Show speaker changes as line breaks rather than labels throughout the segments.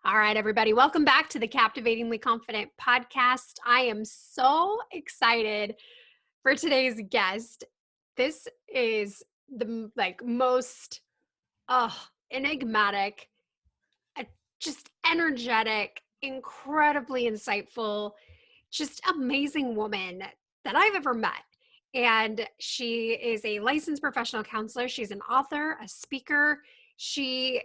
All right, everybody, welcome back to the Captivatingly Confident podcast. I am so excited for today's guest. This is the most enigmatic, uh, just energetic, incredibly insightful, just amazing woman that I've ever met. And she is a licensed professional counselor. She's an author, a speaker. She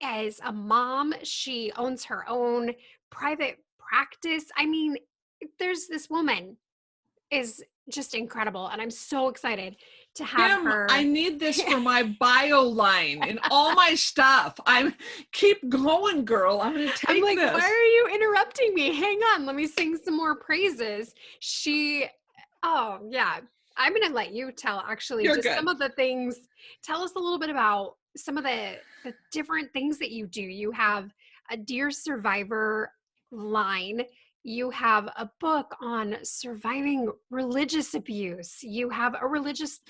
is a mom. She owns her own private practice. I mean, there's this woman is just incredible. And I'm so excited to have
Kim,
her.
I need this for my bio line and all my stuff. Keep going, girl. I'm going to take
I'm like,
this.
why are you interrupting me? Hang on. Let me sing some more praises. Oh yeah. I'm going to let you tell actually
You're
just
good.
some of the things. Tell us a little bit about some of the different things that you do. You have a Dear Survivor line. You have a book on surviving religious abuse. You have a religious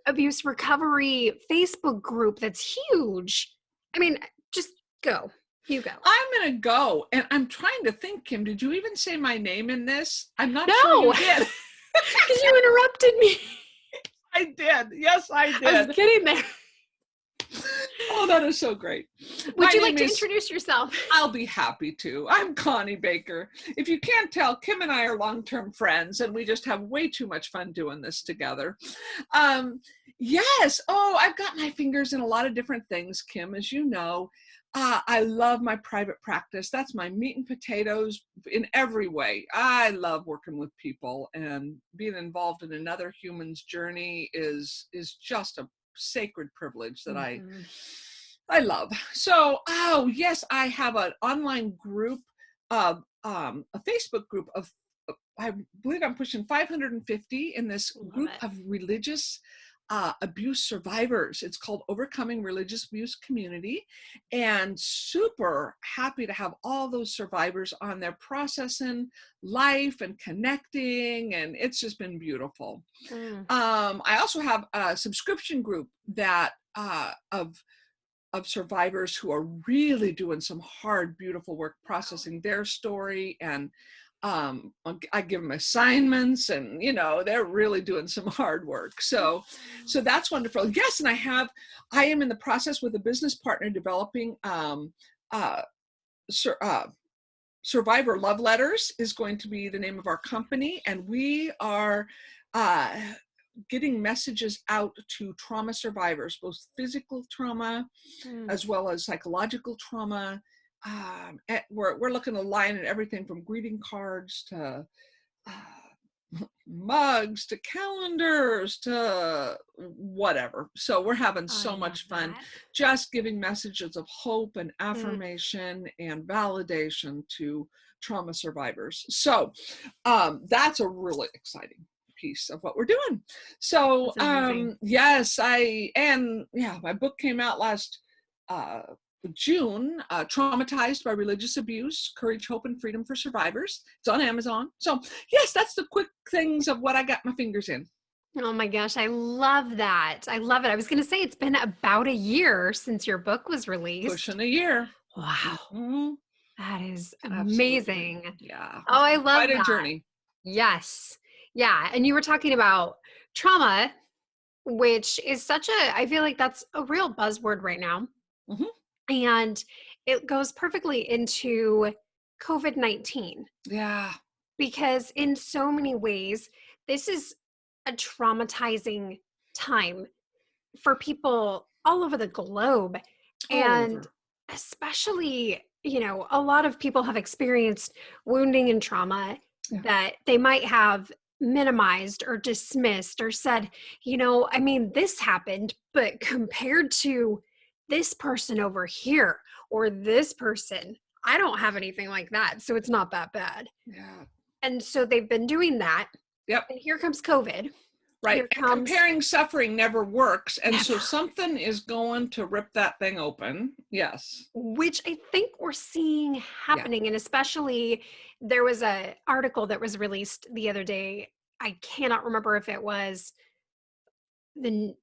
abuse recovery Facebook group that's huge. I mean, just go. You go.
I'm going to go. And I'm trying to think, Kim, did you even say my name in this? I'm not
No.
sure you did.
Because you interrupted me.
I did. Yes, I did.
I was kidding there.
Oh, that is so great.
Would you like to introduce yourself?
I'll be happy to. I'm Connie Baker. If you can't tell, Kim and I are long-term friends, and we just have way too much fun doing this together. Yes. Oh, I've got my fingers in a lot of different things, Kim, as you know. I love my private practice. That's my meat and potatoes in every way. I love working with people, and being involved in another human's journey is just a sacred privilege that I love. So, oh yes, I have an online group, a Facebook group of, I believe I'm pushing 550 in this group of religious abuse survivors. It's called Overcoming Religious Abuse Community, and super happy to have all those survivors on there processing life and connecting, and it's just been beautiful. I also have a subscription group that of survivors who are really doing some hard, beautiful work processing their story, and I give them assignments, and they're really doing some hard work. So that's wonderful. Yes, and I am in the process with a business partner developing Survivor Love Letters is going to be the name of our company, and we are getting messages out to trauma survivors, both physical trauma as well as psychological trauma. We're looking to line in everything from greeting cards to mugs to calendars to whatever. So we're having so much fun just giving messages of hope and affirmation and validation to trauma survivors. So that's a really exciting piece of what we're doing. So yes, my book came out last June, Traumatized by Religious Abuse, Courage, Hope, and Freedom for Survivors. It's on Amazon. So yes, that's the quick things of what I got my fingers in.
Oh my gosh, I love that. I love it. I was going to say it's been about a year since your book was released.
Pushing a year.
Wow.
Mm-hmm.
That is amazing.
Absolutely. Yeah.
Oh, I love
quite a journey.
Yes. Yeah. And you were talking about trauma, which is I feel like that's a real buzzword right now.
Mm-hmm.
And it goes perfectly into COVID-19.
Yeah.
Because in so many ways, this is a traumatizing time for people all over the globe. And especially, a lot of people have experienced wounding and trauma that they might have minimized or dismissed or said, this happened, but compared to this person over here or this person, I don't have anything like that. So it's not that bad.
Yeah.
And so they've been doing that.
Yep.
And here comes COVID.
Right. And comparing suffering never works. And so something is going to rip that thing open. Yes.
Which I think we're seeing happening. Yeah. And especially there was an article that was released the other day. I cannot remember if it was the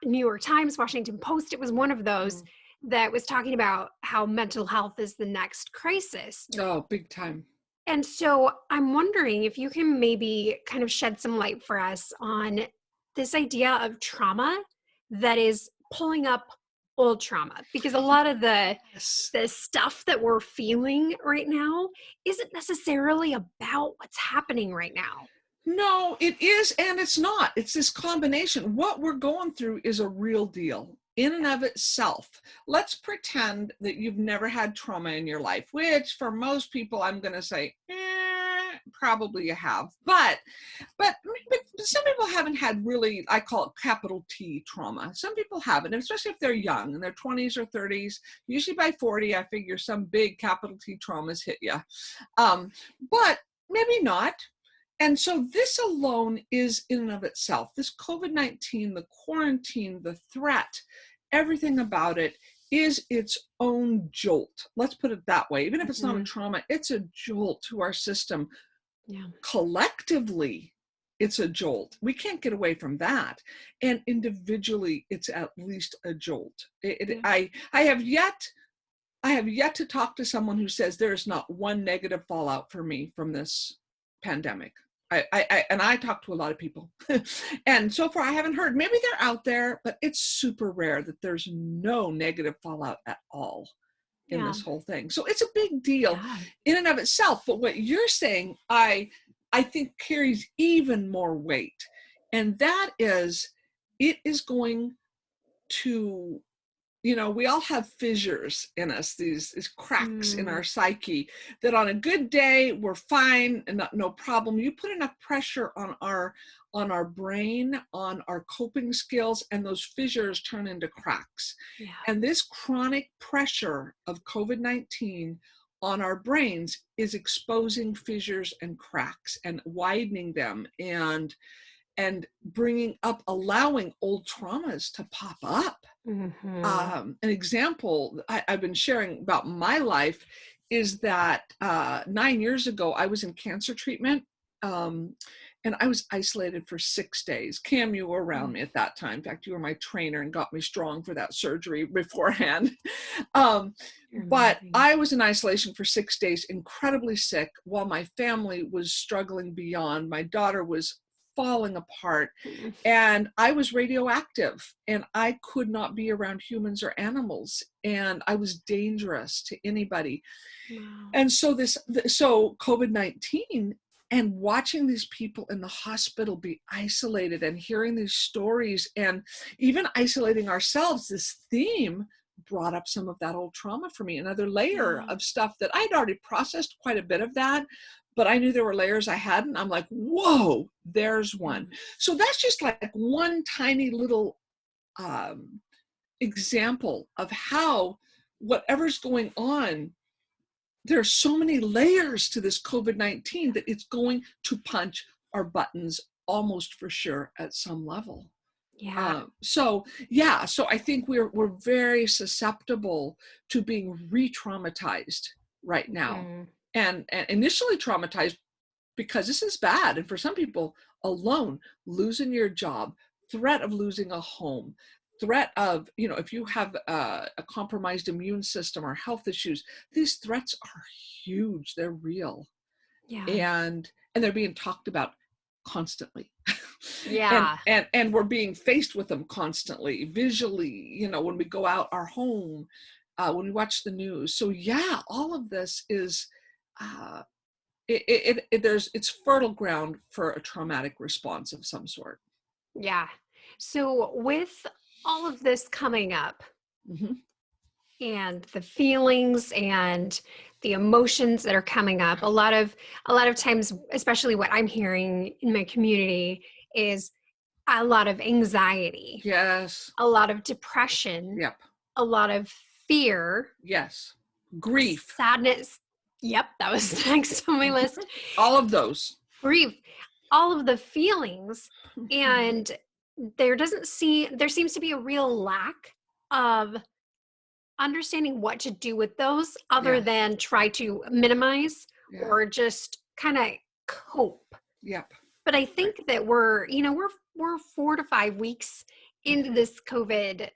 New York Times, Washington Post. It was one of those that was talking about how mental health is the next crisis.
Oh, big time.
And so I'm wondering if you can maybe kind of shed some light for us on this idea of trauma that is pulling up old trauma, because a lot of
Yes.
the stuff that we're feeling right now isn't necessarily about what's happening right now.
No, it is and it's not. It's this combination. What we're going through is a real deal in and of itself. Let's pretend that you've never had trauma in your life, which for most people, I'm going to say, probably you have. But some people haven't had really, I call it capital T trauma. Some people haven't, especially if they're young, in their 20s or 30s. Usually by 40, I figure some big capital T traumas hit you. But maybe not. And so this alone is in and of itself, this COVID-19, the quarantine, the threat, everything about it is its own jolt. Let's put it that way. Even if it's not a trauma, it's a jolt to our system.
Yeah.
Collectively, it's a jolt. We can't get away from that. And individually, it's at least a jolt. I have yet to talk to someone who says there is not one negative fallout for me from this pandemic. I talk to a lot of people and so far I haven't heard, maybe they're out there, but it's super rare that there's no negative fallout at all in this whole thing. So it's a big deal in and of itself. But what you're saying, I think carries even more weight. And that is, it is going to, we all have fissures in us, these cracks in our psyche that on a good day, we're fine and no problem. You put enough pressure on our brain, on our coping skills, and those fissures turn into cracks. Yeah. And this chronic pressure of COVID-19 on our brains is exposing fissures and cracks and widening them and bringing up, allowing old traumas to pop up. An example I've been sharing about my life is that 9 years ago, I was in cancer treatment and I was isolated for 6 days. Cam, you were around me at that time. In fact, you were my trainer and got me strong for that surgery beforehand. But I was in isolation for 6 days, incredibly sick, while my family was struggling beyond. My daughter was falling apart and I was radioactive and I could not be around humans or animals and I was dangerous to anybody. Wow. And so so COVID-19 and watching these people in the hospital be isolated and hearing these stories and even isolating ourselves, this theme brought up some of that old trauma for me, another layer of stuff that I'd already processed quite a bit of that. But I knew there were layers I hadn't. I'm like, whoa, there's one. So that's just like one tiny little example of how whatever's going on, there are so many layers to this COVID-19 that it's going to punch our buttons almost for sure at some level. Yeah. So I think we're very susceptible to being re-traumatized right now. And initially traumatized because this is bad. And for some people, alone, losing your job, threat of losing a home, threat of, if you have a compromised immune system or health issues, these threats are huge. They're real. Yeah. And they're being talked about constantly. Yeah. And we're being faced with them constantly, visually, when we go out our home, when we watch the news. So yeah, all of this is, it's fertile ground for a traumatic response of some sort.
Yeah. So with all of this coming up and the feelings and the emotions that are coming up, a lot of times, especially what I'm hearing in my community, is a lot of anxiety.
Yes.
A lot of depression.
Yep.
A lot of fear.
Yes. Grief.
Sadness. Yep, that was next on my list.
All of those.
Grief. All of the feelings. And there seems to be a real lack of understanding what to do with those other than try to minimize or just kind of cope.
Yep.
But I think that we're 4 to 5 weeks into this COVID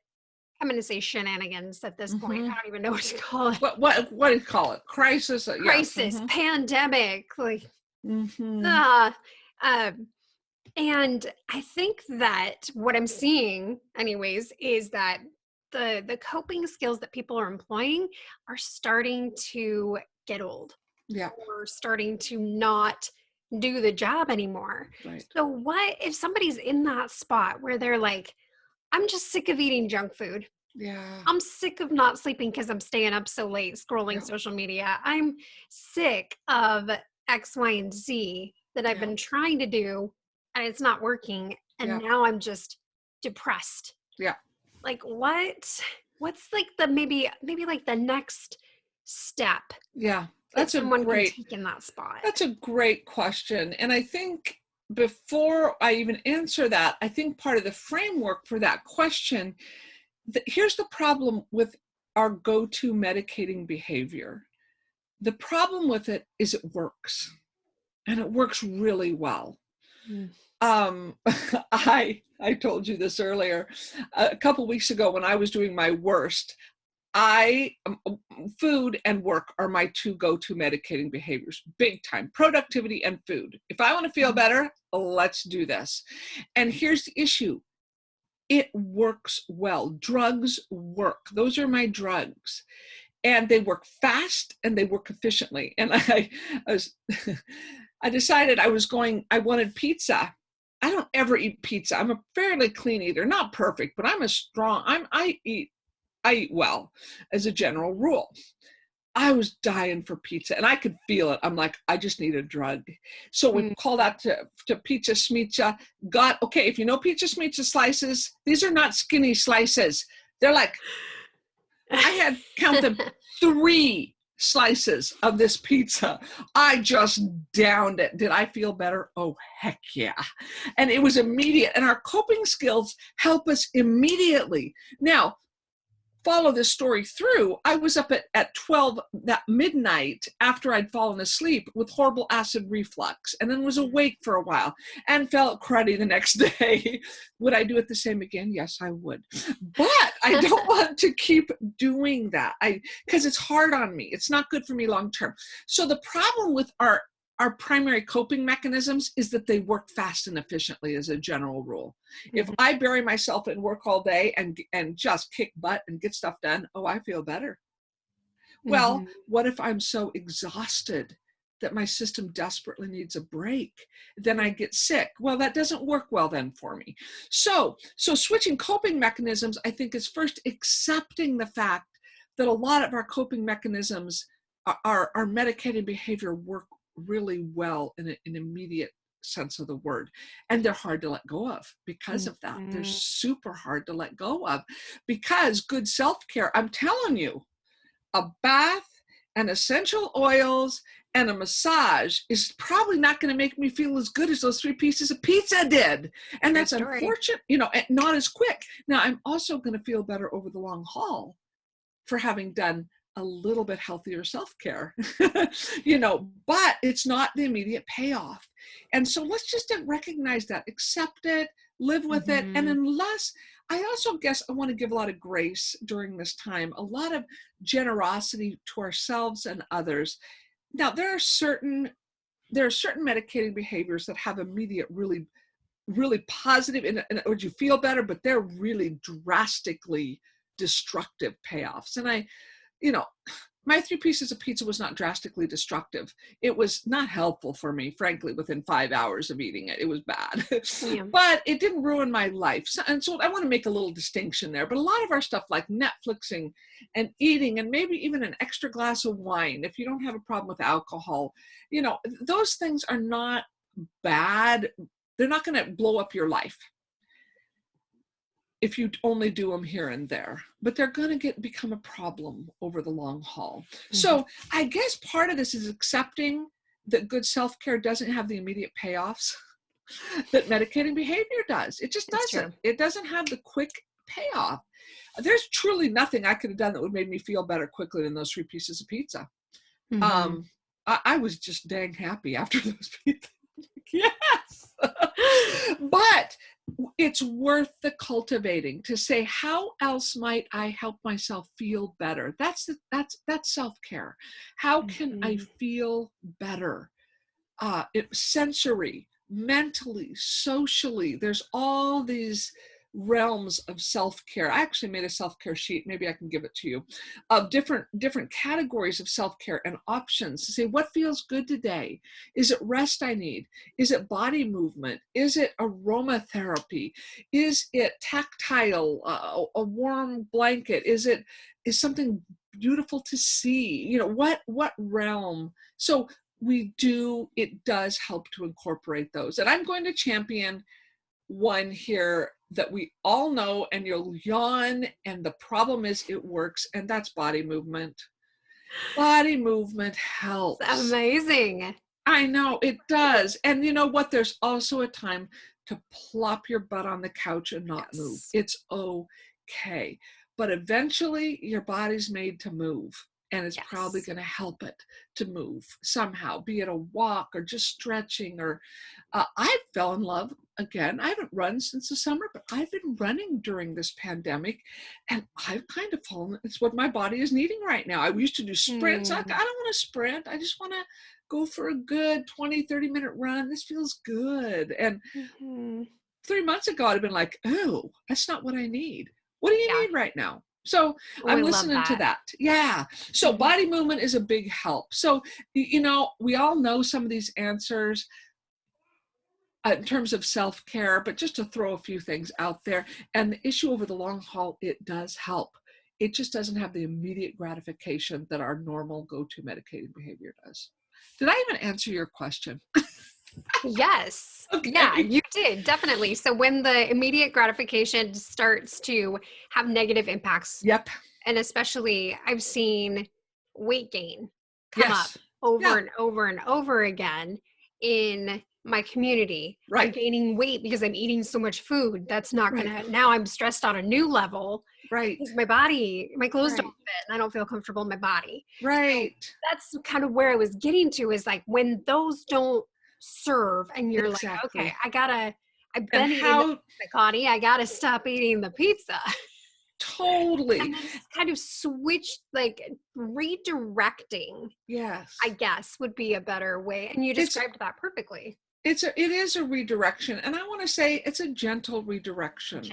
I'm going to say shenanigans at this point. I don't even know what to call it.
What do you call it? Crisis?
Crisis, pandemic, like,
Mm-hmm.
um, and I think that what I'm seeing, anyways, is that the coping skills that people are employing are starting to get old.
Yeah.
Or starting to not do the job anymore.
Right.
So what if somebody's in that spot where they're like, I'm just sick of eating junk food.
Yeah.
I'm sick of not sleeping because I'm staying up so late scrolling social media. I'm sick of X, Y, and Z that I've been trying to do and it's not working. And now I'm just depressed.
Yeah.
Like what's like the maybe like the next step?
Yeah.
That's someone can take in that spot.
That's a great question. And I think before I even answer that, I think part of the framework for that question, here's the problem with our go-to medicating behavior. The problem with it is it works, and it works really well. I told you this earlier. A couple weeks ago when I was doing my worst, food and work are my two go-to medicating behaviors, big time, productivity and food. If I want to feel better, let's do this. And here's the issue. It works well. Drugs work. Those are my drugs. And they work fast and they work efficiently. And I decided I wanted pizza. I don't ever eat pizza. I'm a fairly clean eater, not perfect, but I eat well as a general rule. I was dying for pizza and I could feel it. I'm like, I just need a drug. So we called out to Pizza Smizza. Okay, if you know Pizza Smizza slices, these are not skinny slices. They're like, I had counted 3 slices of this pizza. I just downed it. Did I feel better? Oh, heck yeah. And it was immediate. And our coping skills help us immediately. Now, follow this story through. I was up at 12 that midnight after I'd fallen asleep with horrible acid reflux, and then was awake for a while and felt cruddy the next day. Would I do it the same again? Yes, I would. But I don't want to keep doing that because it's hard on me. It's not good for me long term. So the problem with our primary coping mechanisms is that they work fast and efficiently as a general rule. If I bury myself in work all day and just kick butt and get stuff done, I feel better. Well, what if I'm so exhausted that my system desperately needs a break? Then I get sick. Well, that doesn't work well then for me. So switching coping mechanisms, I think, is first accepting the fact that a lot of our coping mechanisms, our medicated behavior, work really well in an immediate sense of the word, and they're hard to let go of because of that. They're super hard to let go of because good self-care, I'm telling you, a bath and essential oils and a massage is probably not going to make me feel as good as those 3 pieces of pizza did. And that's unfortunate, not as quick. Now, I'm also going to feel better over the long haul for having done a little bit healthier self-care, but it's not the immediate payoff. And so let's just recognize that, accept it, live with it. And unless, I also guess I want to give a lot of grace during this time, a lot of generosity to ourselves and others. Now, there are certain medicating behaviors that have immediate, really, really positive, and you feel better, but they're really drastically destructive payoffs. And my 3 pieces of pizza was not drastically destructive. It was not helpful for me, frankly, within 5 hours of eating it. It was bad, but it didn't ruin my life. And so I want to make a little distinction there. But a lot of our stuff like Netflixing and eating and maybe even an extra glass of wine, if you don't have a problem with alcohol, those things are not bad. They're not going to blow up your life if you only do them here and there, but they're going to become a problem over the long haul. So I guess part of this is accepting that good self-care doesn't have the immediate payoffs that medicating behavior does. It just doesn't. It doesn't have the quick payoff. There's truly nothing I could have done that would make me feel better quickly than those 3 pieces of pizza. I was just dang happy after those pizza. Yes. But it's worth the cultivating to say, how else might I help myself feel better? That's self-care. How can I feel better? Sensory, mentally, socially. There's all these realms of self-care. I actually made a self-care sheet, maybe I can give it to you, of different categories of self-care and options to say, what feels good today? Is it rest I need? Is it body movement? Is it aromatherapy? Is it tactile, a warm blanket? Is something beautiful to see? You know, what realm? So it does help to incorporate those. And I'm going to champion one here that we all know, and you'll yawn, and the problem is it works, and that's body movement. Body movement helps.
It's amazing.
I know it does. And you know what? There's also a time to plop your butt on the couch and not move. It's okay. But eventually your body's made to move. And it's probably going to help it to move somehow, be it a walk or just stretching. Or I fell in love again. I haven't run since the summer, but I've been running during this pandemic, and I've kind of fallen. It's what my body is needing right now. I used to do sprints. I don't want to sprint. I just want to go for a good 20, 30-minute run. This feels good. And 3 months ago, I'd have been like, oh, that's not what I need. What do you need right now? So I'm listening to that. Yeah. So body movement is a big help. So, you know, we all know some of these answers in terms of self-care, but just to throw a few things out there. And the issue over the long haul, it does help. It just doesn't have the immediate gratification that our normal go-to medicating behavior does. Did I even answer your question?
Yes. Okay. Yeah, you did. Definitely. So when the immediate gratification starts to have negative impacts. And especially I've seen weight gain come up over and over and over again in my community. I'm gaining weight because I'm eating so much food. That's not going to, now I'm stressed on a new level. My body, my clothes don't fit and I don't feel comfortable in my body. So that's kind of where I was getting to, is like when those don't serve and you're like, okay, I've been eating the Connie, I gotta stop eating the pizza.
Totally.
And then kind of switch, like redirecting, I guess would be a better way. And you described that perfectly.
It is a redirection. And I want to say it's a gentle redirection.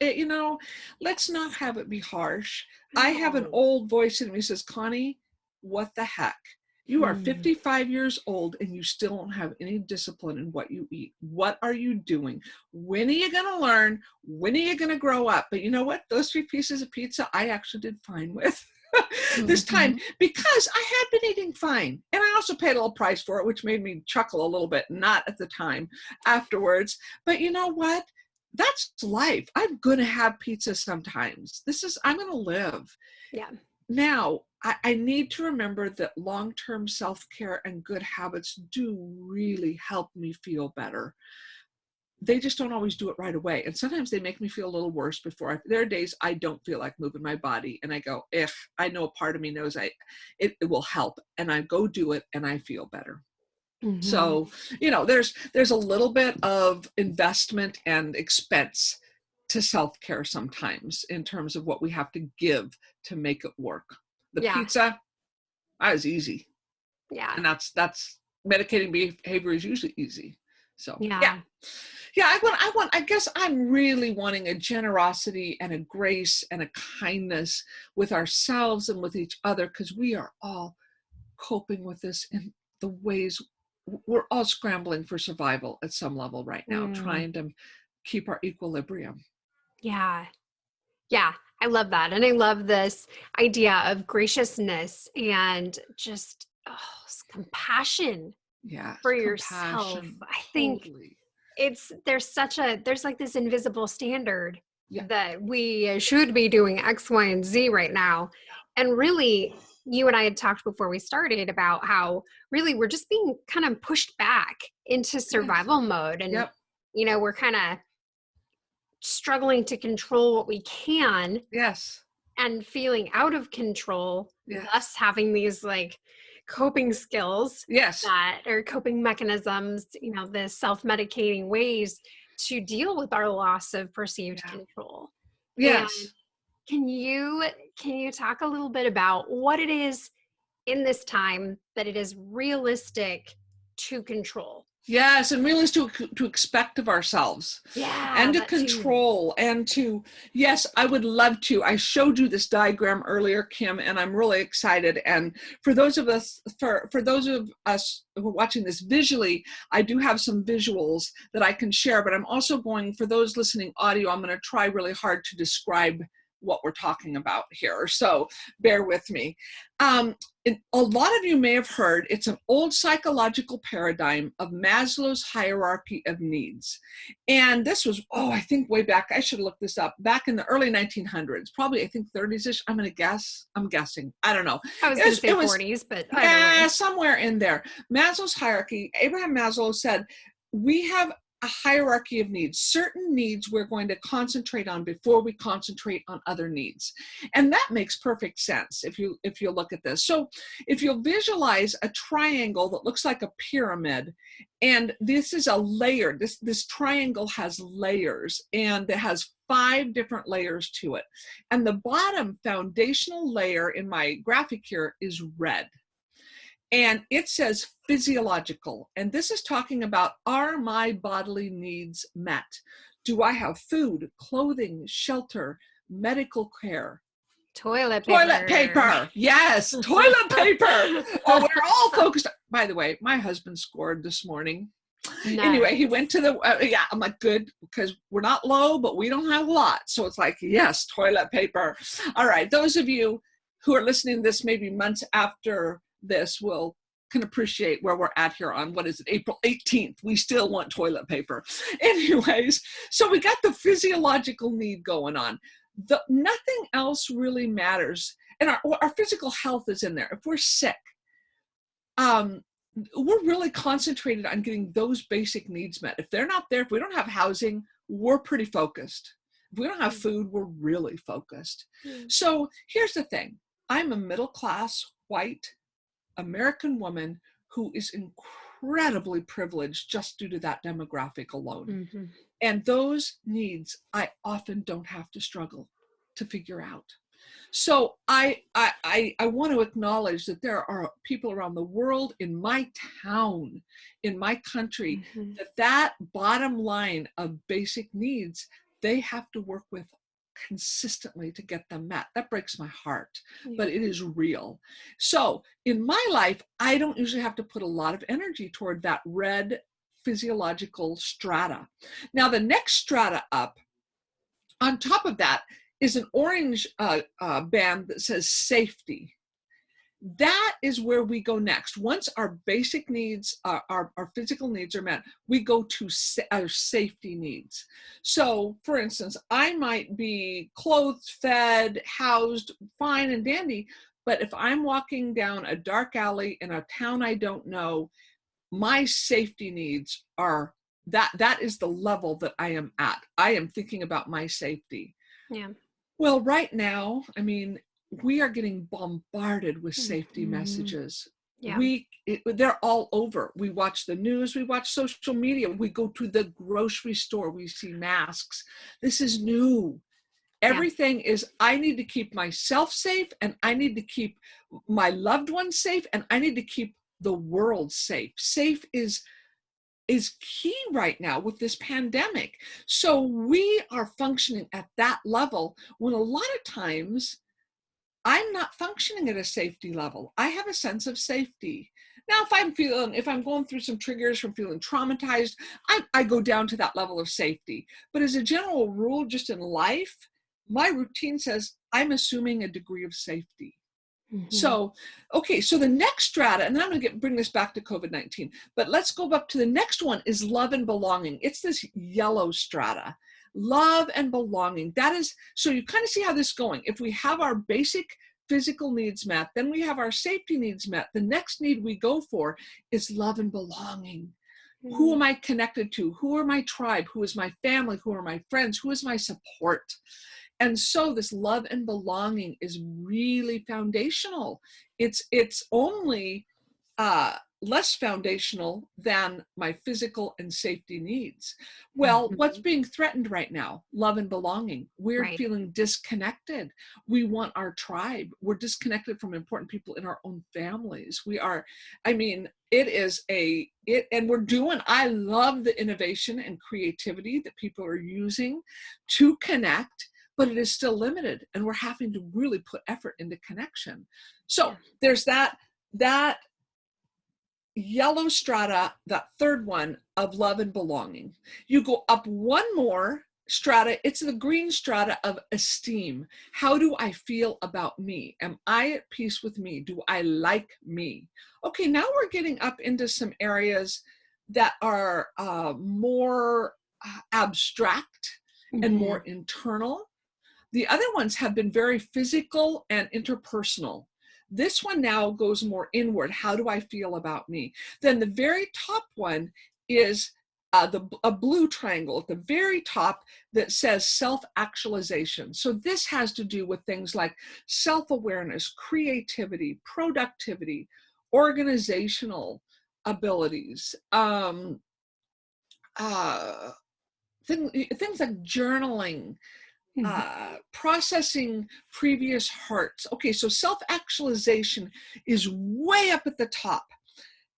You know, let's not have it be harsh. I have an old voice in me says, Connie, what the heck? You are 55 years old and you still don't have any discipline in what you eat. What are you doing? When are you going to learn? When are you going to grow up? But you know what? Those 3 pieces of pizza, I actually did fine with this time, because I had been eating fine. And I also paid a little price for it, which made me chuckle a little bit, not at the time, afterwards. But you know what? That's life. I'm going to have pizza sometimes. I'm going to live.
Yeah.
Now, I need to remember that long-term self-care and good habits do really help me feel better. They just don't always do it right away. And sometimes they make me feel a little worse there are days I don't feel like moving my body. And I go, I know a part of me knows it will help. And I go do it and I feel better. So, you know, there's a little bit of investment and expense to self-care sometimes in terms of what we have to give to make it work. The pizza, that was easy.
Yeah.
And that's medicating behavior is usually easy. So I guess I'm really wanting a generosity and a grace and a kindness with ourselves and with each other, because we are all coping with this in the ways we're all scrambling for survival at some level right now, trying to keep our equilibrium.
Yeah. Yeah. I love that. And I love this idea of graciousness and just compassion for yourself. I think there's like this invisible standard that we should be doing X, Y, and Z right now. And really, you and I had talked before we started about how really we're just being kind of pushed back into survival mode. And, you know, we're kind of struggling to control what we can. And feeling out of control, thus having these like coping skills that are coping mechanisms, you know, the self-medicating ways to deal with our loss of perceived
Yeah.
control. And
Yes.
can you talk a little bit about what it is in this time that it is realistic to control?
Yes, and really is to expect of ourselves
Yeah,
and to
that too.
control and to, yes, I would love to. I showed you this diagram earlier, Kim, and I'm really excited. And for those of us, for those of us who are watching this visually, I do have some visuals that I can share, but I'm also going, for those listening audio, I'm going to try really hard to describe what we're talking about here. So bear with me. A lot of you may have heard, it's an old psychological paradigm of Maslow's hierarchy of needs. And this was, I think way back, I should look this up, back in the early 1900s, probably I think 30s-ish, I'm guessing, I don't know.
I was going to say 40s, but either way.
Somewhere in there. Maslow's hierarchy, Abraham Maslow said, we have a hierarchy of needs. Certain needs we're going to concentrate on before we concentrate on other needs. And that makes perfect sense if you look at this. So if you'll visualize a triangle that looks like a pyramid, and this is a layer, this triangle has layers, and it has 5 different layers to it. And the bottom foundational layer in my graphic here is red. And it says physiological. And this is talking about, are my bodily needs met? Do I have food, clothing, shelter, medical care?
Toilet paper.
Toilet paper. Yes, toilet paper. Oh, we're all focused. By the way, my husband scored this morning. Nice. Anyway, he went to the, I'm like, good, because we're not low, but we don't have a lot. So it's like, yes, toilet paper. All right. Those of you who are listening to this maybe months after this can appreciate where we're at here on, what is it, April 18th. We still want toilet paper. Anyways, so we got the physiological need going on. Nothing else really matters. And our physical health is in there. If we're sick, we're really concentrated on getting those basic needs met. If they're not there, if we don't have housing, we're pretty focused. If we don't have food, we're really focused. So here's the thing. I'm a middle-class, white, American woman who is incredibly privileged just due to that demographic alone. Mm-hmm. And those needs, I often don't have to struggle to figure out. So I want to acknowledge that there are people around the world, in my town, in my country, mm-hmm. that bottom line of basic needs, they have to work with consistently to get them met. That breaks my heart, but it is real. So in my life, I don't usually have to put a lot of energy toward that red physiological strata. Now the next strata up, on top of that, is an orange band that says safety. That is where we go next. Once our basic needs, our physical needs are met, we go to our safety needs. So, for instance, I might be clothed, fed, housed, fine and dandy, but if I'm walking down a dark alley in a town I don't know, my safety needs are, that is the level that I am at. I am thinking about my safety. Yeah. Well, right now, I mean, we are getting bombarded with safety messages. Yeah. They're all over. We watch the news, we watch social media, we go to the grocery store, we see masks. This is new. Everything is, I need to keep myself safe, and I need to keep my loved ones safe, and I need to keep the world safe. Safe is key right now with this pandemic. So we are functioning at that level when a lot of times I'm not functioning at a safety level. I have a sense of safety. Now, if I'm going through some triggers from feeling traumatized, I go down to that level of safety. But as a general rule, just in life, my routine says I'm assuming a degree of safety. Mm-hmm. So, okay, so the next strata, and then I'm going to bring this back to COVID-19, but let's go up to the next one is love and belonging. It's this yellow strata, love and belonging. That is, so you kind of see how this is going. If we have our basic physical needs met, then we have our safety needs met. The next need we go for is love and belonging. Mm-hmm. Who am I connected to? Who are my tribe? Who is my family? Who are my friends? Who is my support? And so this love and belonging is really foundational. It's only less foundational than my physical and safety needs. Well, what's being threatened right now? Love and belonging. We're
Right.
feeling disconnected. We want our tribe. We're disconnected from important people in our own families. We are, I mean, and I love the innovation and creativity that people are using to connect, but it is still limited, and we're having to really put effort into connection. So there's that yellow strata, that third one of love and belonging. You go up one more strata, it's the green strata of esteem. How do I feel about me? Am I at peace with me? Do I like me? Okay, now we're getting up into some areas that are more abstract and more internal. The other ones have been very physical and interpersonal. This one now goes more inward. How do I feel about me? Then the very top one is a blue triangle at the very top that says self-actualization. So this has to do with things like self-awareness, creativity, productivity, organizational abilities, things like journaling, processing previous hurts. Okay, so self-actualization is way up at the top.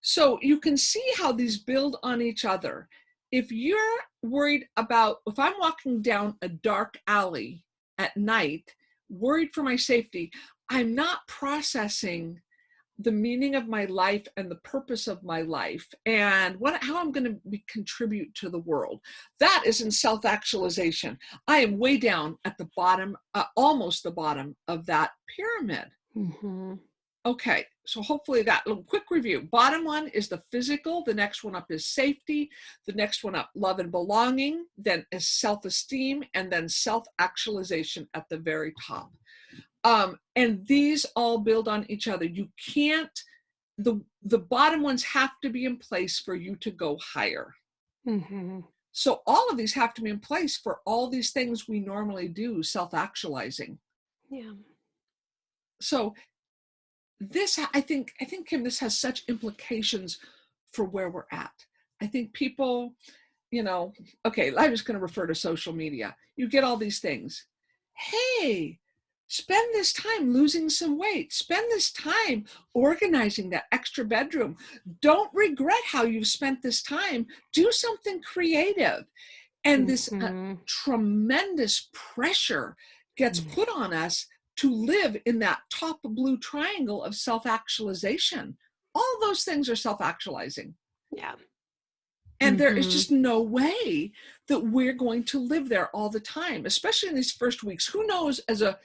So you can see how these build on each other. If you're worried about, if I'm walking down a dark alley at night, worried for my safety, I'm not processing the meaning of my life and the purpose of my life and how I'm going to contribute to the world. That is in self-actualization. I am way down at the bottom, almost the bottom of that pyramid. Okay, so hopefully that little quick review. Bottom one is the physical. The next one up is safety. The next one up, love and belonging. Then is self-esteem, and then self-actualization at the very top. And these all build on each other. You can't, the bottom ones have to be in place for you to go higher. So all of these have to be in place for all these things we normally do, self-actualizing.
Yeah.
So this, I think, Kim, this has such implications for where we're at. I think people, okay, I'm just going to refer to social media. You get all these things. Hey, spend this time losing some weight. Spend this time organizing that extra bedroom. Don't regret how you've spent this time. Do something creative. And this tremendous pressure gets put on us to live in that top blue triangle of self-actualization. All those things are self-actualizing.
Yeah.
And there is just no way that we're going to live there all the time, especially in these first weeks. Who knows as a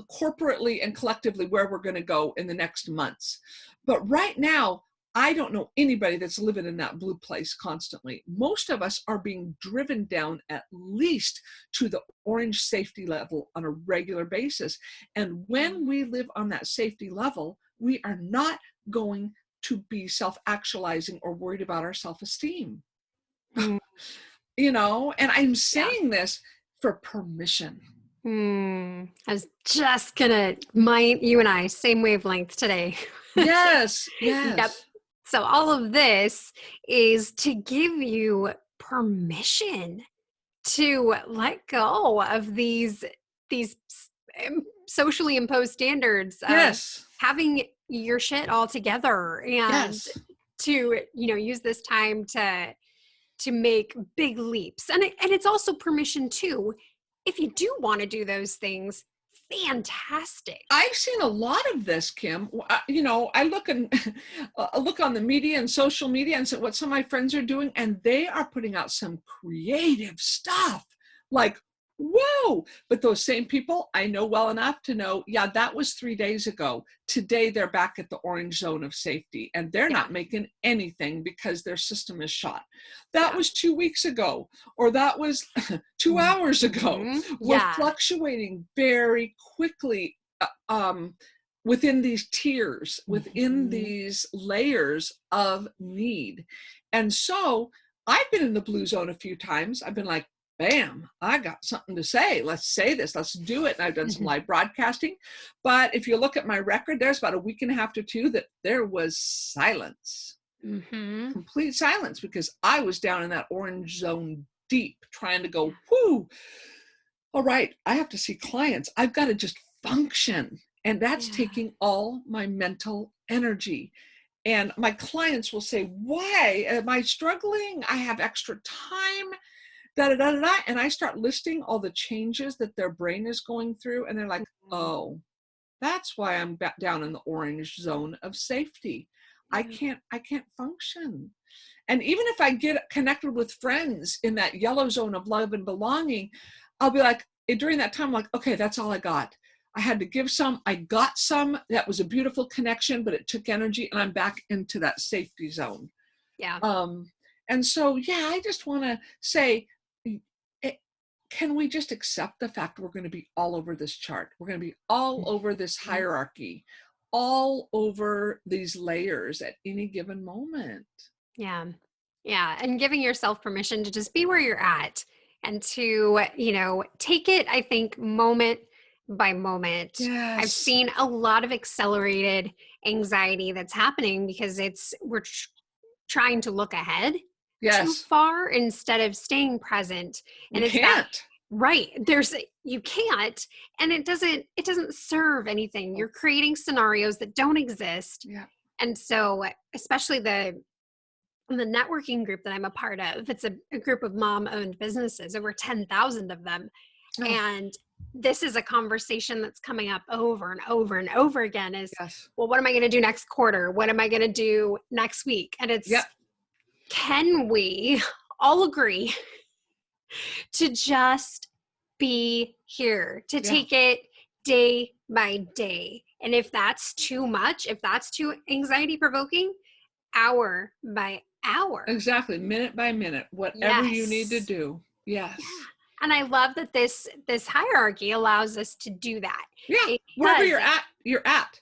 corporately and collectively where we're going to go in the next months. But right now, I don't know anybody that's living in that blue place constantly. Most of us are being driven down at least to the orange safety level on a regular basis. And when we live on that safety level, we are not going to be self-actualizing or worried about our self-esteem. And I'm saying this for permission.
I was just gonna you and I, same wavelength today.
Yes.
Yep. So all of this is to give you permission to let go of these socially imposed standards of having your shit all together, and to use this time to make big leaps. And it's also permission too, if you do want to do those things, fantastic.
I've seen a lot of this, Kim. I look on the media and social media and see what some of my friends are doing, and they are putting out some creative stuff. Like, whoa! But those same people, I know well enough to know, that was 3 days ago. Today, they're back at the orange zone of safety, and they're not making anything because their system is shot. That was 2 weeks ago, or that was 2 hours ago. We're fluctuating very quickly within these tiers, within these layers of need. And so I've been in the blue zone a few times. I've been like, bam, I got something to say. Let's say this. Let's do it. And I've done some live broadcasting. But if you look at my record, there's about a week and a half to 2 that there was silence.
Mm-hmm.
Complete silence, because I was down in that orange zone deep, trying to go, whoo, all right, I have to see clients. I've got to just function. And that's
Yeah.
taking all my mental energy. And my clients will say, why am I struggling? I have extra time, da da da da da. And I start listing all the changes that their brain is going through. And they're like, oh, that's why I'm down in the orange zone of safety. I can't function. And even if I get connected with friends in that yellow zone of love and belonging, I'll be like, during that time, I'm like, okay, that's all I got. I had to give some, I got some. That was a beautiful connection, but it took energy, and I'm back into that safety zone.
Yeah.
And so, yeah, I just want to say, can we just accept the fact we're going to be all over this chart? We're going to be all over this hierarchy, all over these layers at any given moment.
Yeah. Yeah. And giving yourself permission to just be where you're at and to, take it, I think, moment by moment.
Yes.
I've seen a lot of accelerated anxiety that's happening because we're trying to look ahead too far instead of staying present. And
you can't.
Right. You can't, and it doesn't serve anything. You're creating scenarios that don't exist.
Yeah.
And so, especially the networking group that I'm a part of, it's a group of mom-owned businesses, over 10,000 of them. Oh. And this is a conversation that's coming up over and over and over again is, well, what am I going to do next quarter? What am I going to do next week? And it's, can we all agree to just be here, to take it day by day? And if that's too much, if that's too anxiety provoking, hour by hour.
Exactly. Minute by minute, whatever you need to do. Yes.
Yeah. And I love that this hierarchy allows us to do that.
Yeah. Wherever you're at.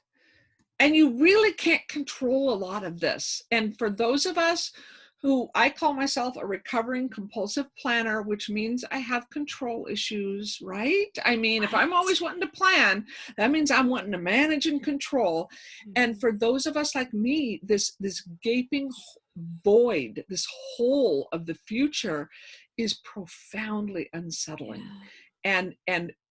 And you really can't control a lot of this. And for those of us who, I call myself a recovering compulsive planner, which means I have control issues, right? I mean, if I'm always wanting to plan, that means I'm wanting to manage and control. Mm-hmm. And for those of us like me, this gaping void, this hole of the future is profoundly unsettling. Yeah.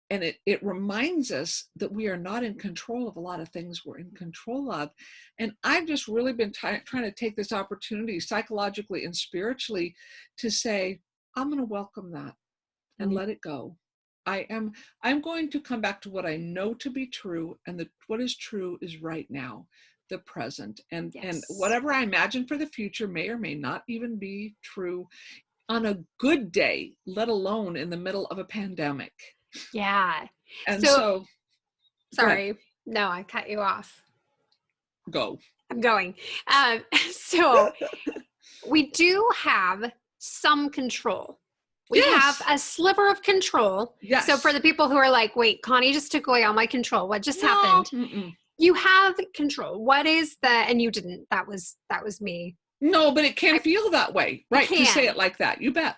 And it reminds us that we are not in control of a lot of things we're in control of. And I've just really been trying to take this opportunity psychologically and spiritually to say, I'm going to welcome that and let it go. I'm going to come back to what I know to be true, and what is true is right now, the present. And whatever I imagine for the future may or may not even be true on a good day, let alone in the middle of a pandemic.
Yeah.
And so
sorry. No, I cut you off.
Go.
I'm going. So we do have some control. We have a sliver of control.
Yes.
So for the people who are like, wait, Connie just took away all my control. What just happened?
Mm-mm.
You have control. What is and you didn't. That was me.
No, but it can feel that way, right? To say it like that. You bet.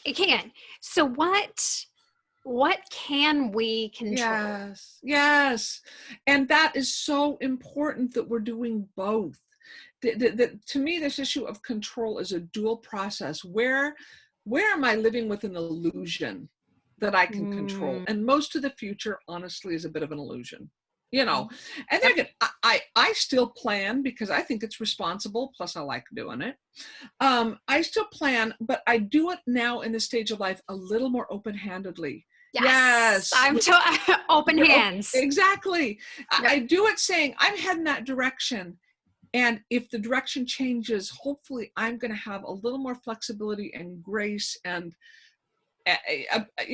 It can. So what can we control?
Yes. And that is so important that we're doing both. To me, this issue of control is a dual process. Where am I living with an illusion that I can control? And most of the future, honestly, is a bit of an illusion. And they're good. I still plan because I think it's responsible. Plus I like doing it. I still plan, but I do it now in this stage of life a little more open-handedly. Yes.
I'm open hands.
Exactly. Yep. I do it saying I'm heading that direction. And if the direction changes, hopefully I'm going to have a little more flexibility and grace and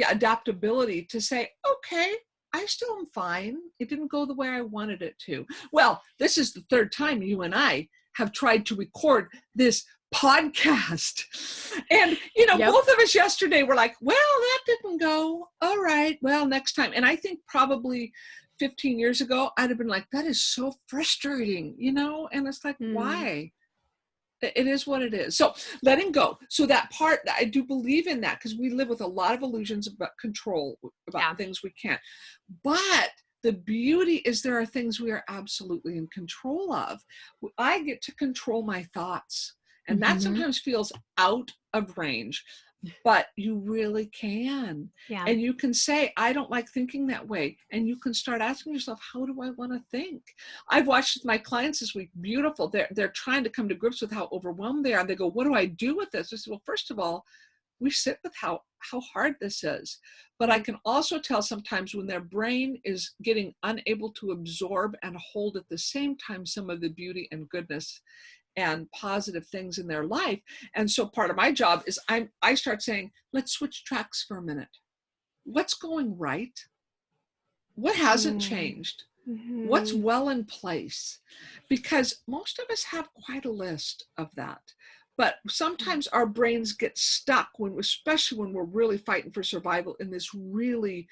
adaptability to say, okay, I still am fine. It didn't go the way I wanted it to. Well, this is the third time you and I have tried to record this podcast. And, both of us yesterday were like, well, that didn't go. All right. Well, next time. And I think probably 15 years ago, I'd have been like, that is so frustrating, and it's like, why? It is what it is. So letting go. So that part, I do believe in that because we live with a lot of illusions about control, about things we can't. But the beauty is there are things we are absolutely in control of. I get to control my thoughts, and that sometimes feels out of range, but you really can.
Yeah.
And you can say, I don't like thinking that way. And you can start asking yourself, how do I want to think? I've watched my clients this week, beautiful. They're trying to come to grips with how overwhelmed they are. They go, what do I do with this? I said, well, first of all, we sit with how hard this is. But I can also tell sometimes when their brain is getting unable to absorb and hold at the same time some of the beauty and goodness and positive things in their life. And so part of my job is I start saying, let's switch tracks for a minute. What's going right? What hasn't changed? What's well in place? Because most of us have quite a list of that. But sometimes our brains get stuck especially when we're really fighting for survival in this really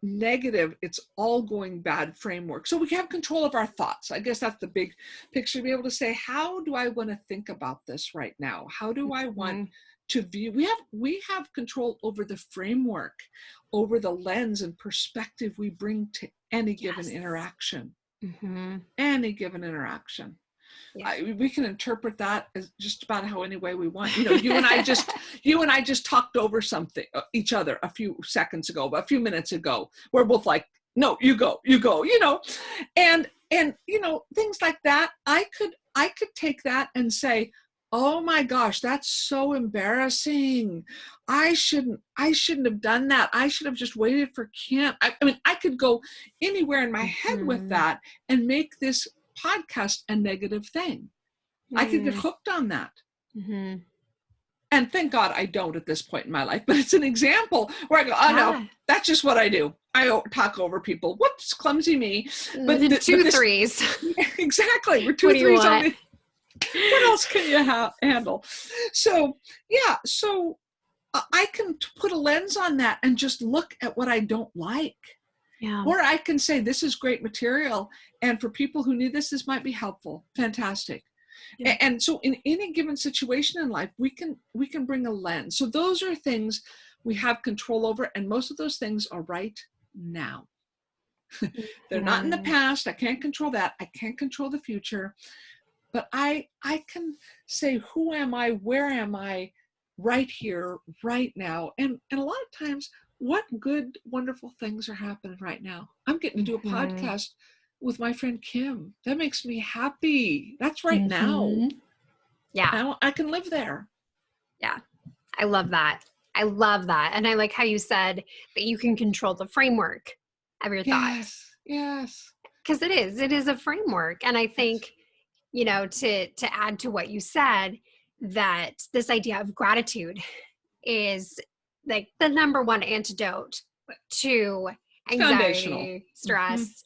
negative, it's all going bad framework. So we have control of our thoughts. I guess that's the big picture, to be able to say, how do I want to think about this right now? How do I want to view? We have control over the framework, over the lens and perspective we bring to any given interaction. Any given interaction. Yeah. We can interpret that as just about how any way we want. You and I just talked over something, each other a few minutes ago. We're both like, no, you go, and things like that. I could take that and say, oh my gosh, that's so embarrassing. I shouldn't have done that. I should have just waited for Kim. I mean, I could go anywhere in my head with that and make this podcast a negative thing. I could get hooked on that. And thank God I don't at this point in my life, but it's an example where I go, oh no, that's just what I do. I talk over people. Whoops, clumsy me. But
threes.
Exactly. We're two threes on me. What else can you handle? So yeah, so I can put a lens on that and just look at what I don't like. Yeah. Or I can say, this is great material. And for people who need this, this might be helpful. Fantastic. Yeah. And so in any given situation in life, we can bring a lens. So those are things we have control over. And most of those things are right now. They're not in the past. I can't control that. I can't control the future. But I can say, who am I? Where am I? Right here, right now. And a lot of times, what good, wonderful things are happening right now. I'm getting to do a podcast with my friend Kim. That makes me happy. That's right now.
Yeah.
I can live there.
Yeah. I love that. And I like how you said that you can control the framework of your thoughts.
Yes.
Because it is a framework. And I think, to add to what you said, that this idea of gratitude is like the number one antidote to anxiety, stress,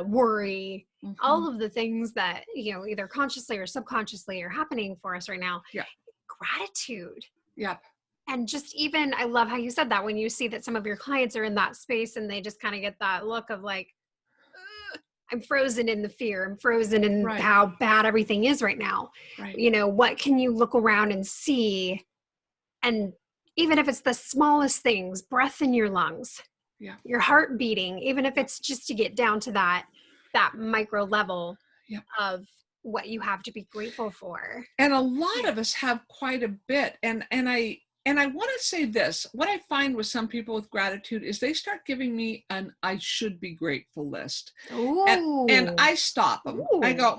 worry, all of the things that, either consciously or subconsciously are happening for us right now.
Yeah.
Gratitude.
Yeah.
And just even, I love how you said that when you see that some of your clients are in that space and they just kind of get that look of like, I'm frozen in the fear. I'm frozen in how bad everything is right now. Right. What can you look around and see? And even if it's the smallest things, breath in your lungs, your heart beating, even if it's just to get down to that micro level of what you have to be grateful for.
And a lot of us have quite a bit. And I want to say this, what I find with some people with gratitude is they start giving me an I should be grateful list. And I stop them. Ooh. I go,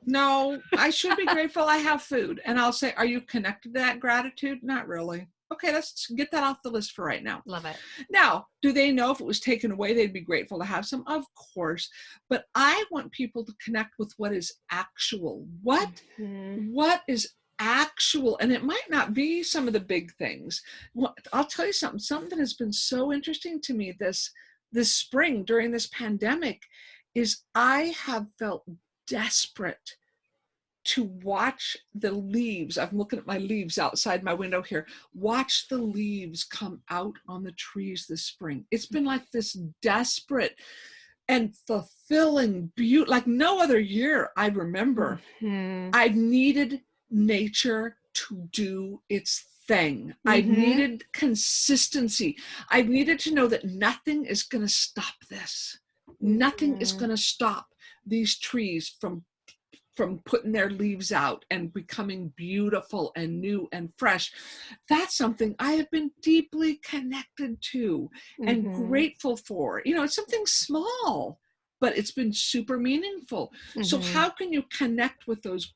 no, I should be grateful I have food. And I'll say, are you connected to that gratitude? Not really. Okay, let's get that off the list for right now.
Love it.
Now, do they know if it was taken away, they'd be grateful to have some? Of course. But I want people to connect with what is actual. What is actual? And it might not be some of the big things. Well, I'll tell you something that has been so interesting to me this spring during this pandemic is I have felt desperate to watch the leaves. I'm looking at my leaves outside my window here. Watch the leaves come out on the trees this spring. It's been like this desperate and fulfilling beauty, like no other year I remember. I've needed nature to do its thing. I needed consistency. I needed to know that nothing is going to stop this. Nothing is going to stop these trees from putting their leaves out and becoming beautiful and new and fresh. That's something I have been deeply connected to and grateful for. You know, it's something small, but it's been super meaningful. So how can you connect with those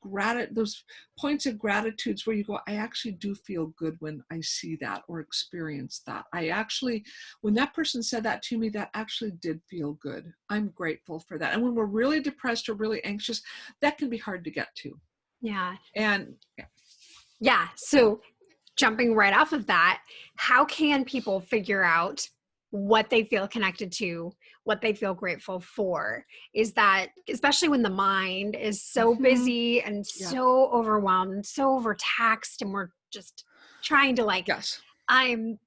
points of gratitudes where you go, I actually do feel good when I see that or experience that. When that person said that to me, that actually did feel good. I'm grateful for that. And when we're really depressed or really anxious, that can be hard to get to.
Yeah.
And
yeah. So jumping right off of that, how can people figure out what they feel connected to, what they feel grateful for? Is that, especially when the mind is so busy and so overwhelmed and so overtaxed, and we're just trying to like, where the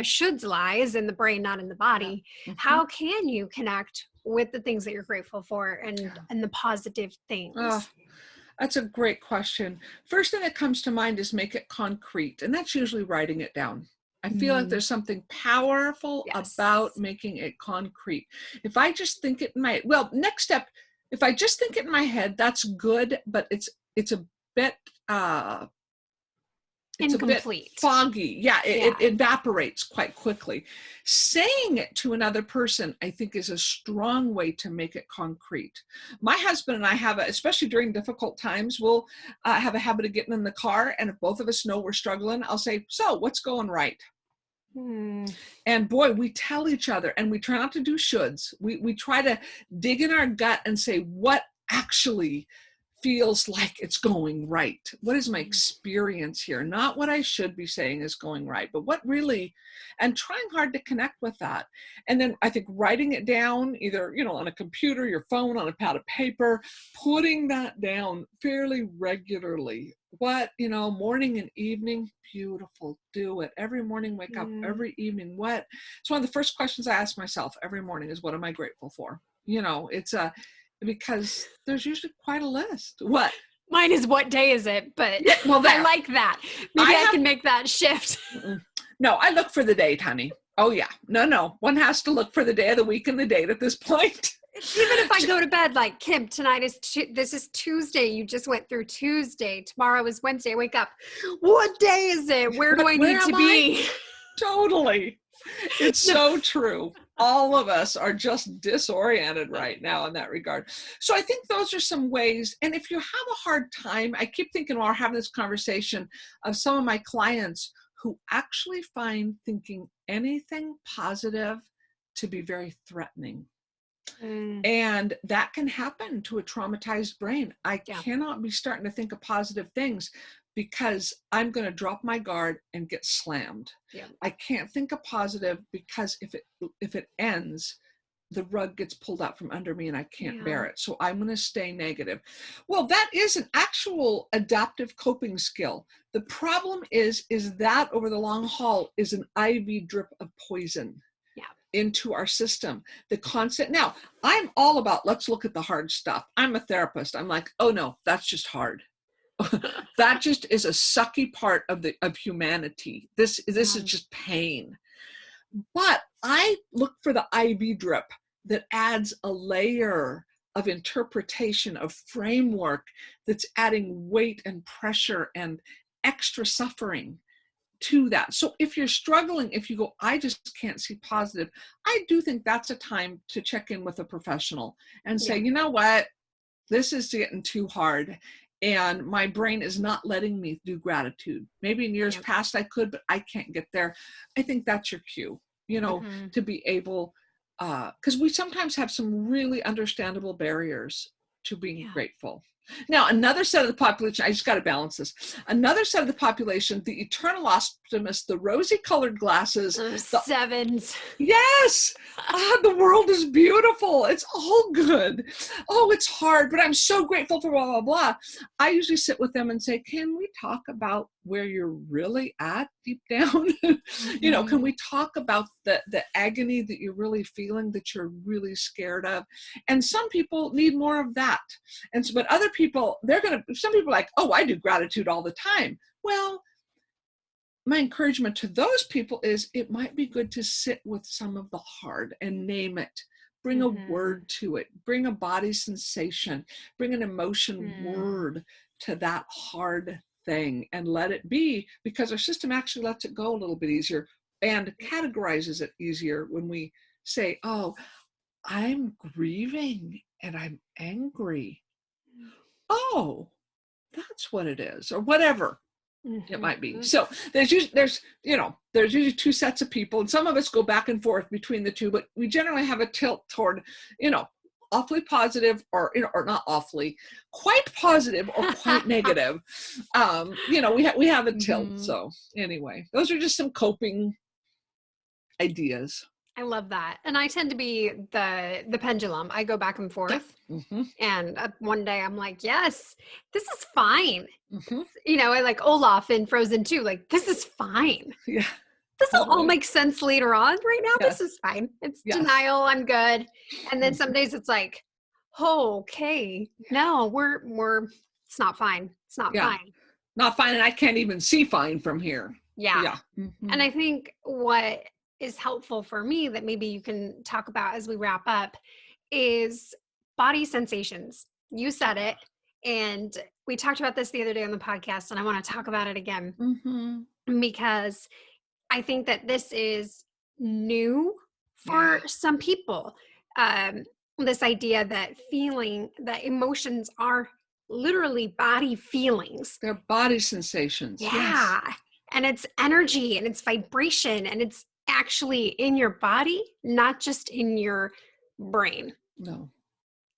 shoulds lies in the brain, not in the body. How can you connect with the things that you're grateful for and the positive things?
That's a great question. First thing that comes to mind is make it concrete. And that's usually writing it down. I feel like there's something powerful about making it concrete. If I just think it next step, if I just think it in my head, that's good, but it's a bit, it's
incomplete.
A bit foggy. It evaporates quite quickly. Saying it to another person, I think, is a strong way to make it concrete. My husband and I especially during difficult times, we'll have a habit of getting in the car, and if both of us know we're struggling, I'll say, so what's going right? And boy, we tell each other, and we try not to do shoulds. We try to dig in our gut and say, what actually feels like it's going right? What is my experience here? Not what I should be saying is going right, but what really, and trying hard to connect with that. And then I think writing it down, either, on a computer, your phone, on a pad of paper, putting that down fairly regularly. What, morning and evening, beautiful. Do it. Every morning, wake up, every evening. It's one of the first questions I ask myself every morning is, what am I grateful for? Because there's usually quite a list. What?
Mine is, what day is it? But I like that. Maybe I can make that shift.
No, I look for the date, honey. Oh yeah. No. One has to look for the day of the week and the date at this point.
Even if I go to bed like, Kim, this is Tuesday. You just went through Tuesday. Tomorrow is Wednesday. I wake up. What day is it? Where do I need to be?
Totally. It's so true. All of us are just disoriented right now in that regard. So I think those are some ways. And if you have a hard time, I keep thinking while we're having this conversation of some of my clients who actually find thinking anything positive to be very threatening. And that can happen to a traumatized brain. I cannot be starting to think of positive things because I'm going to drop my guard and get slammed. I can't think of positive because if it ends, the rug gets pulled out from under me and I can't bear it. So I'm going to stay negative. Well, that is an actual adaptive coping skill. The problem is that over the long haul is an IV drip of poison into our system. The concept. Now, I'm all about, let's look at the hard stuff. I'm a therapist. I'm like, oh no, that's just hard. That just is a sucky part of humanity. This is just pain. But I look for the IV drip that adds a layer of interpretation, of framework that's adding weight and pressure and extra suffering to that. So if you're struggling, if you go, I just can't see positive, I do think that's a time to check in with a professional and say, you know what, this is getting too hard. And my brain is not letting me do gratitude. Maybe in years past I could, but I can't get there. I think that's your cue, to be able, because we sometimes have some really understandable barriers to being grateful. Now, another set of the population, I just got to balance this. Another set of the population, the eternal optimist, the rosy colored glasses.
Sevens.
Yes. The world is beautiful. It's all good. Oh, it's hard, but I'm so grateful for blah, blah, blah. I usually sit with them and say, can we talk about where you're really at deep down? Can we talk about the agony that you're really feeling, that you're really scared of? And some people need more of that. And so, but other people, some people are like, oh, I do gratitude all the time. Well, my encouragement to those people is it might be good to sit with some of the hard and name it. Bring a word to it. Bring a body sensation. Bring an emotion word to that hard thing and let it be, because our system actually lets it go a little bit easier and categorizes it easier when we say, oh, I'm grieving and I'm angry. Oh, that's what it is, or whatever it might be. So there's usually two sets of people, and some of us go back and forth between the two, but we generally have a tilt toward, awfully positive, or or not awfully, quite positive or quite negative. We have a tilt. So anyway, those are just some coping ideas.
I love that. And I tend to be the pendulum. I go back and forth. And one day I'm like, yes, this is fine. I like Olaf in Frozen 2, like, this is fine.
Yeah.
This will all make sense later on. Right now, this is fine. It's denial. I'm good. And then some days it's like, oh, okay, no, it's not fine. It's not fine.
Not fine. And I can't even see fine from here.
Yeah. And I think what is helpful for me that maybe you can talk about as we wrap up is body sensations. You said it, and we talked about this the other day on the podcast, and I want to talk about it again because I think that this is new for some people. This idea that emotions are literally body feelings.
They're body sensations.
Yeah.
Yes.
And it's energy and it's vibration, and it's actually in your body, not just in your brain.
No.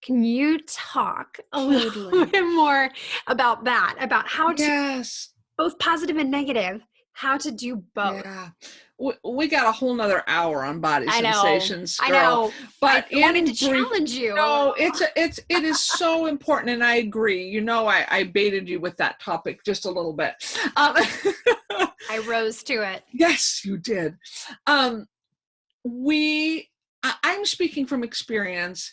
Can you talk a little bit more about that, about how to, both positive and negative, how to do both?
Yeah. We got a whole nother hour on body sensations, girl.
I know.
But
I wanted to challenge you.
No, it is so important, and I agree. I baited you with that topic just a little bit.
I rose to it.
Yes, you did. I'm speaking from experience.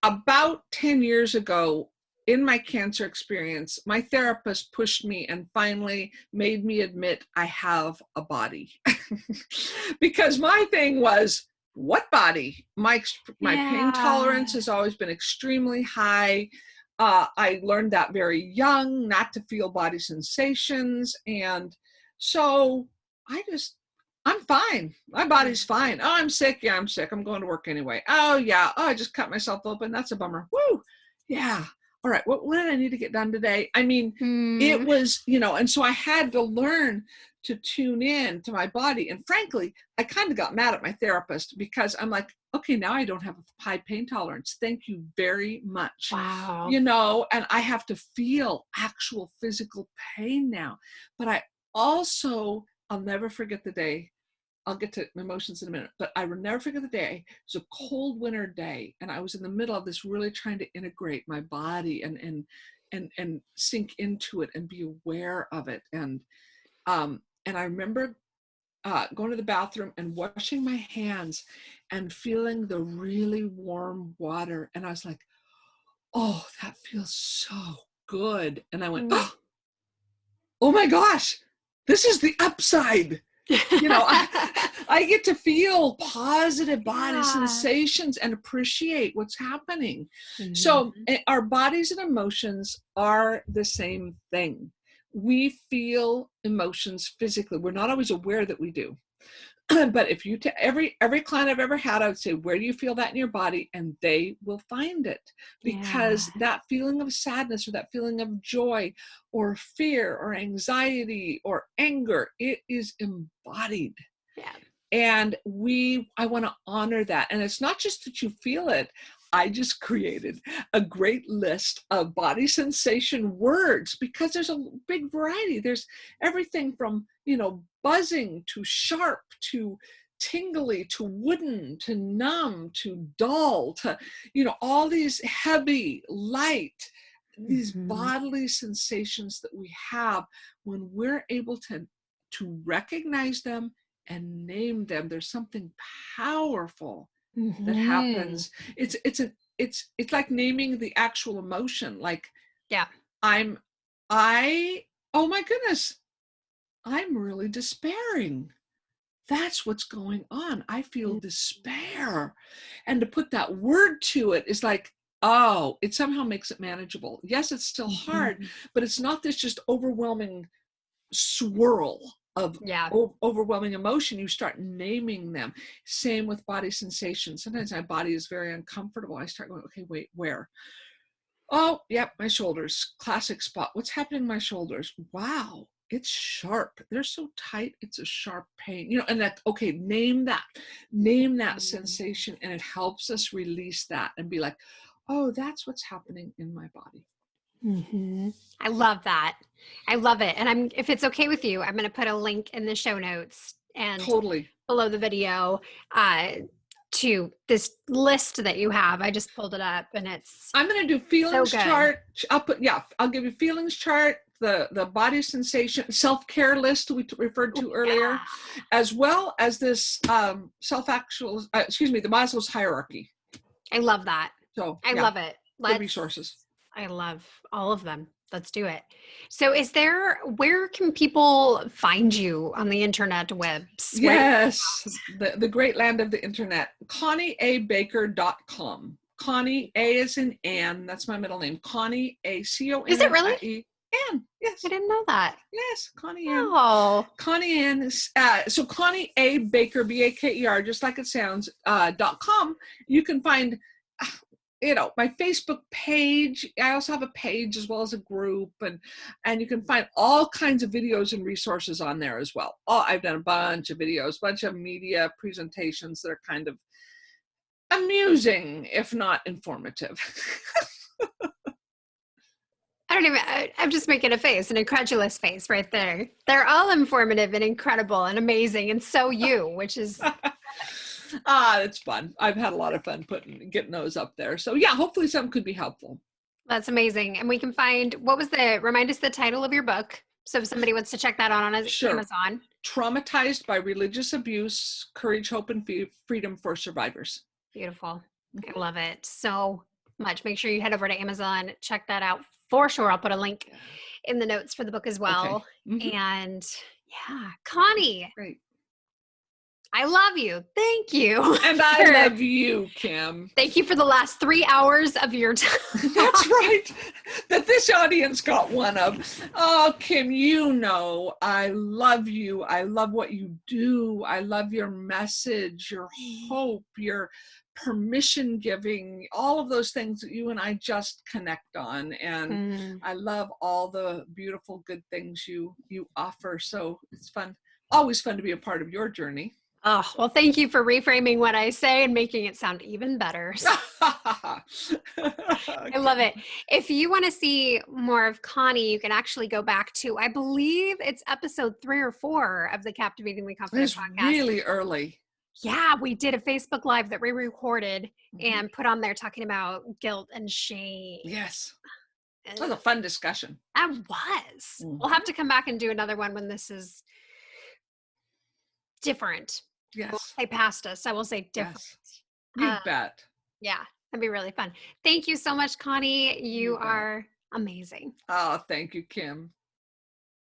About 10 years ago, in my cancer experience, my therapist pushed me and finally made me admit I have a body. Because my thing was, what body? My pain tolerance has always been extremely high. I learned that very young, not to feel body sensations. And so I'm fine. My body's fine. Oh, I'm sick. Yeah, I'm sick. I'm going to work anyway. Oh, yeah. Oh, I just cut myself open. That's a bummer. Woo. Yeah. All right. What did I need to get done today? I mean, it was, and so I had to learn to tune in to my body. And frankly, I kind of got mad at my therapist because I'm like, okay, now I don't have a high pain tolerance. Thank you very much.
Wow.
And I have to feel actual physical pain now. But I'll never forget the day. I'll get to emotions in a minute, but I will never forget the day. It was a cold winter day, and I was in the middle of this, really trying to integrate my body and sink into it and be aware of it. And I remember going to the bathroom and washing my hands and feeling the really warm water, and I was like, "Oh, that feels so good." And I went, "Oh my gosh, this is the upside." I get to feel positive body sensations and appreciate what's happening. So our bodies and emotions are the same thing. We feel emotions physically. We're not always aware that we do. But if you every client I've ever had, I would say, where do you feel that in your body? And they will find it, because that feeling of sadness or that feeling of joy or fear or anxiety or anger, it is embodied.
Yeah.
And I want to honor that. And it's not just that you feel it. I just created a great list of body sensation words, because there's a big variety. There's everything from, buzzing to sharp to tingly to wooden to numb to dull to, all these heavy, light, these bodily sensations that we have when we're able to recognize them and name them. There's something powerful that happens. It's like naming the actual emotion. Like, oh my goodness, I'm really despairing. That's what's going on. I feel despair. And to put that word to it is like, oh, it somehow makes it manageable. Yes, it's still hard, but it's not this just overwhelming swirl of overwhelming emotion. You start naming them. Same with body sensations. Sometimes my body is very uncomfortable. I start going, okay, wait, where? Oh, yep, my shoulders, classic spot. What's happening in my shoulders? Wow, it's sharp. They're so tight. It's a sharp pain, and that, okay, name that sensation. And it helps us release that and be like, oh, that's what's happening in my body.
I love that. I love it. And if it's okay with you, I'm going to put a link in the show notes and
totally
below the video to this list that you have. I just pulled it up and
I'm going to do feelings
so
chart. I'll give you feelings chart, the body sensation, self-care list we referred to earlier, as well as this the Maslow's hierarchy.
I love that.
So
I love it.
Good resources.
I love all of them. Let's do it. So where can people find you on the internet webs?
Yes, the great land of the internet, ConnieABaker.com. Connie, A is in Anne. That's my middle name. Connie, A, C-O-N-N-I-E.
Is it really?
Anne, yes.
I didn't know that.
Yes, Connie Ann.
Oh.
Connie Ann is, so Connie A. Baker, B-A-K-E-R, just like it sounds, .com. You can find, my Facebook page. I also have a page as well as a group, and you can find all kinds of videos and resources on there as well. I've done a bunch of videos, bunch of media presentations that are kind of amusing, if not informative.
I'm just making a face, an incredulous face right there. They're all informative and incredible and amazing. And so which is.
It's fun. I've had a lot of fun getting those up there. So yeah, hopefully something could be helpful.
That's amazing. And we can find, remind us the title of your book. So if somebody wants to check that out on Amazon.
Traumatized by Religious Abuse, Courage, Hope, and Freedom for Survivors.
Beautiful. I love it so much. Make sure you head over to Amazon, check that out for sure. I'll put a link in the notes for the book as well. Okay. And Connie.
Great.
I love you. Thank you.
And I love you, Kim.
Thank you for the last 3 hours of your time.
That's right. That this audience got one of. Oh, Kim, I love you. I love what you do. I love your message, your hope, your permission giving, all of those things that you and I just connect on. And I love all the beautiful, good things you offer. So it's fun. Always fun to be a part of your journey.
Oh, well, thank you for reframing what I say and making it sound even better. I love it. If you want to see more of Connie, you can actually go back to, I believe it's episode 3 or 4 of the Captivatingly Confident podcast.
It's really early.
Yeah, we did a Facebook Live that we recorded and put on there talking about guilt and shame.
Yes. It was a fun discussion.
That was. We'll have to come back and do another one when this different.
Yes.
We'll say past us. I will say different.
Yes. You bet.
Yeah, that'd be really fun. Thank you so much, Connie. You are amazing.
Oh, thank you, Kim.